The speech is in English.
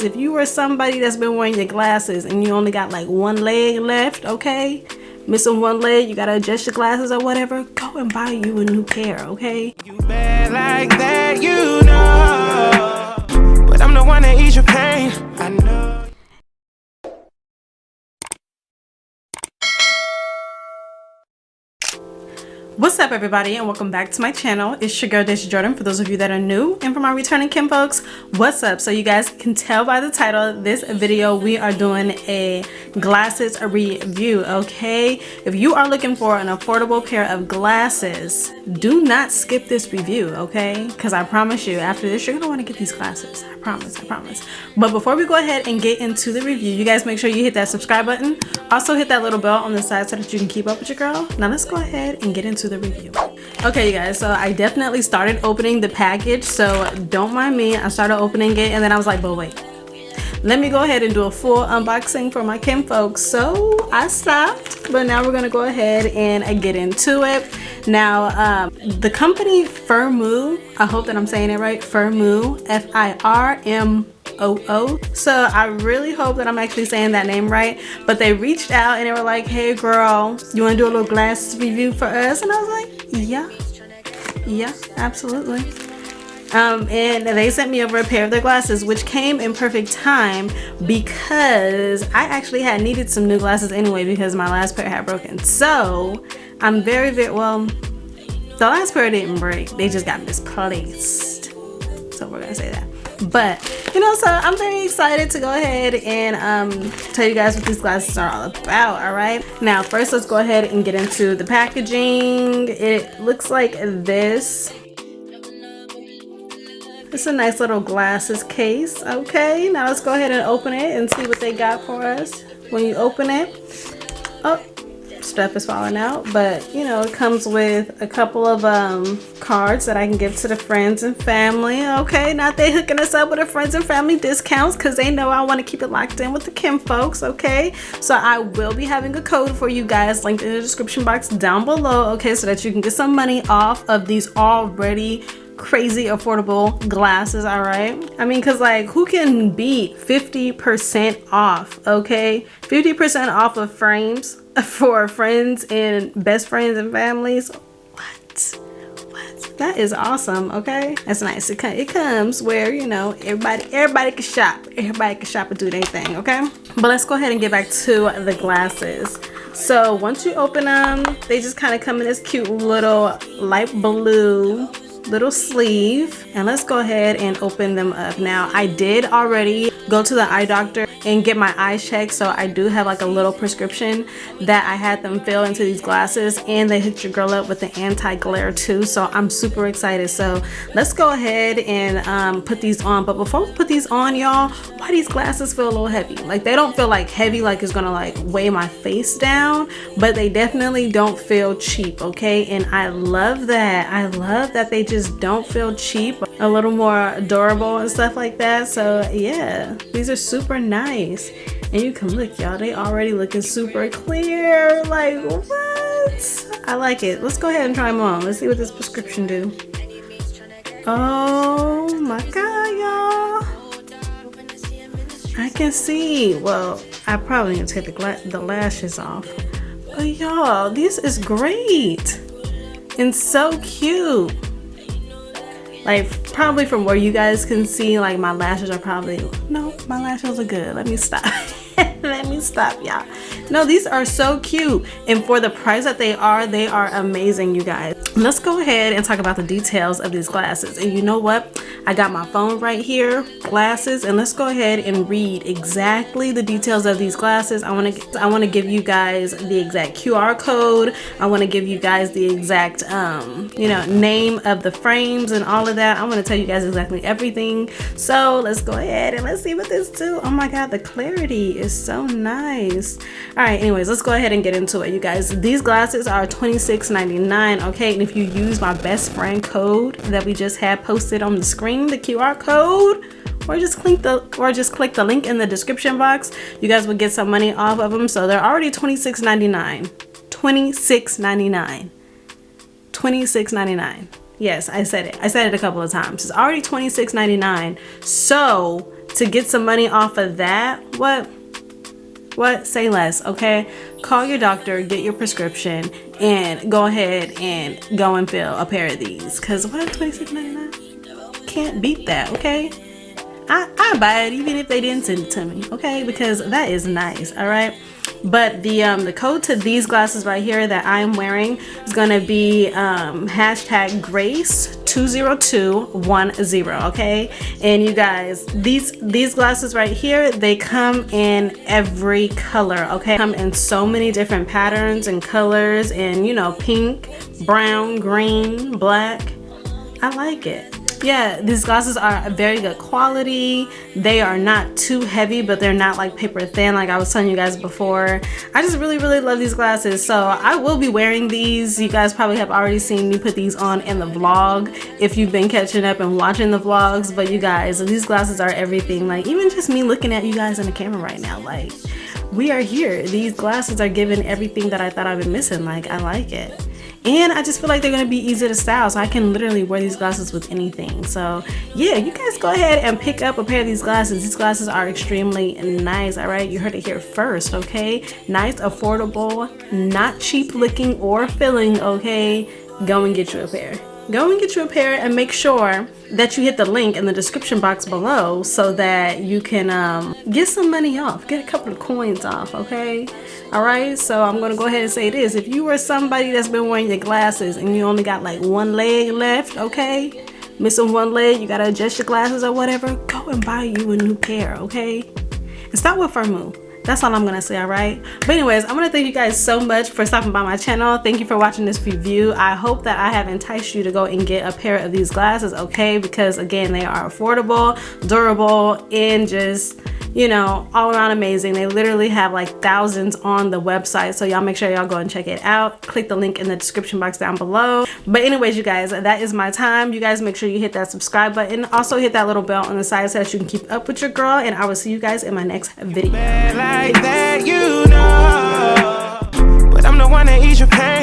If you were somebody that's been wearing your glasses and you only got like one leg left, okay, missing one leg, you gotta adjust your glasses or whatever, go and buy you a new pair, okay? You bad like that, you know, but I'm the one that ease your pain, I know. What's up, everybody, and welcome back to my channel. It's your girl Dazja Jordan for those of you that are new, and for my returning kinfolks, what's up? So you guys can tell by the title of this video, we are doing a glasses review, okay? If you are looking for an affordable pair of glasses, do not skip this review, okay? Because I promise you, after this, you're gonna want to get these glasses. I promise. But before we go ahead and get into the review, you guys make sure you hit that subscribe button. Also hit that little bell on the side so that you can keep up with your girl. Now let's go ahead and get into the review. Okay, you guys, so I definitely started opening the package, so don't mind me. I started opening it and then I was like, but wait, let me go ahead and do a full unboxing for my kinfolks. So I stopped, but now we're gonna go ahead and get into it. Now, the company Firmoo, I hope that I'm saying it right, Firmoo, F-I-R-M-O-O. So I really hope that I'm actually saying that name right, but they reached out and they were like, hey girl, you wanna do a little glasses review for us? And I was like, yeah, absolutely. And they sent me over a pair of their glasses, which came in perfect time because I actually had needed some new glasses anyway because my last pair had broken. So I'm very well, the last pair didn't break, they just got misplaced, so we're gonna say that. But you know, so I'm very excited to go ahead and tell you guys what these glasses are all about. All right, now first let's go ahead and get into the packaging. It looks like this. It's a nice little glasses case. Okay, now let's go ahead and open it and see what they got for us. When you open it, oh, stuff is falling out, but you know, it comes with a couple of cards that I can give to the friends and family. Okay, now they hooking us up with the friends and family discounts because they know I want to keep it locked in with the kinfolks. Okay, so I will be having a code for you guys linked in the description box down below, okay, so that you can get some money off of these already crazy affordable glasses. All right, I mean, because like, who can beat 50% off? Okay, 50% off of frames for friends and best friends and families. What? That is awesome. Okay, that's nice. It comes where, you know, everybody can shop and do their thing. Okay, but let's go ahead and get back to the glasses. So once you open them, they just kind of come in this cute little light blue little sleeve, and let's go ahead and open them up. Now, I did already go to the eye doctor and get my eyes checked, so I do have like a little prescription that I had them fill into these glasses, and they hooked your girl up with the anti-glare too, so I'm super excited. So let's go ahead and put these on. But before we put these on, y'all, why these glasses feel a little heavy? Like, they don't feel like heavy like it's gonna like weigh my face down, but they definitely don't feel cheap. Okay, and I love that. I love that they just don't feel cheap, a little more adorable and stuff like that. So yeah, these are super nice, and you can look, y'all, they already looking super clear. Like, what? I like it. Let's go ahead and try them on. Let's see what this prescription do. Oh my god, y'all, I can see. Well, I probably need to take the lashes off, but y'all, this is great and so cute. Like, probably from where you guys can see, like, my lashes are probably, no, my lashes are good. Let me stop. Let me stop, y'all. No, these are so cute, and for the price that they are amazing, you guys. Let's go ahead and talk about the details of these glasses. And you know what? I got my phone right here, glasses, and let's go ahead and read exactly the details of these glasses. I want to give you guys the exact QR code. I want to give you guys the exact you know, name of the frames and all of that. I want to tell you guys exactly everything. So let's go ahead and let's see what this do. Oh my god, the clarity is so nice. All right, anyways, let's go ahead and get into it, you guys. These glasses are $26.99. okay, and if you use my best friend code that we just had posted on the screen, the QR code, or just click the link in the description box, you guys will get some money off of them. So they're already $26.99. $26.99. Yes, I said it a couple of times. It's already $26.99. So to get some money off of that, what? Say less, okay? Call your doctor, get your prescription, and go ahead and go and fill a pair of these. Cause what, $26.99? Can't beat that, okay? I buy it even if they didn't send it to me, okay? Because that is nice, all right? But the code to these glasses right here that I'm wearing is gonna be hashtag Grace20210, okay? And you guys, these glasses right here, they come in every color, okay? Come in so many different patterns and colors, and you know, pink, brown, green, black. I like it. Yeah, these glasses are very good quality. They are not too heavy, but they're not like paper thin like I was telling you guys before. I just really love these glasses, so I will be wearing these. You guys probably have already seen me put these on in the vlog if you've been catching up and watching the vlogs. But you guys, these glasses are everything. Like, even just me looking at you guys in the camera right now, like, we are here. These glasses are giving everything that I thought I've been missing. Like, I like it. And I just feel like they're gonna be easy to style, so I can literally wear these glasses with anything. So yeah, you guys go ahead and pick up a pair of these glasses. These glasses are extremely nice, all right? You heard it here first, okay? Nice, affordable, not cheap looking or feeling, okay? Go and get you a pair. Go and get you a pair, and make sure that you hit the link in the description box below so that you can get some money off, get a couple of coins off, okay? All right, so I'm gonna go ahead and say this. If you are somebody that's been wearing your glasses and you only got like one leg left, okay? Missing one leg, you gotta adjust your glasses or whatever, go and buy you a new pair, okay? And start with Firmoo. That's all I'm gonna say, all right? But anyways, I'm gonna thank you guys so much for stopping by my channel. Thank you for watching this review. I hope that I have enticed you to go and get a pair of these glasses, okay? Because again, they are affordable, durable, and just, you know, all around amazing. They literally have like thousands on the website, so y'all make sure y'all go and check it out. Click the link in the description box down below. But anyways, you guys, that is my time. You guys make sure you hit that subscribe button. Also hit that little bell on the side so that you can keep up with your girl, and I will see you guys in my next video. Like that, you know, but I'm the one that eats your pain.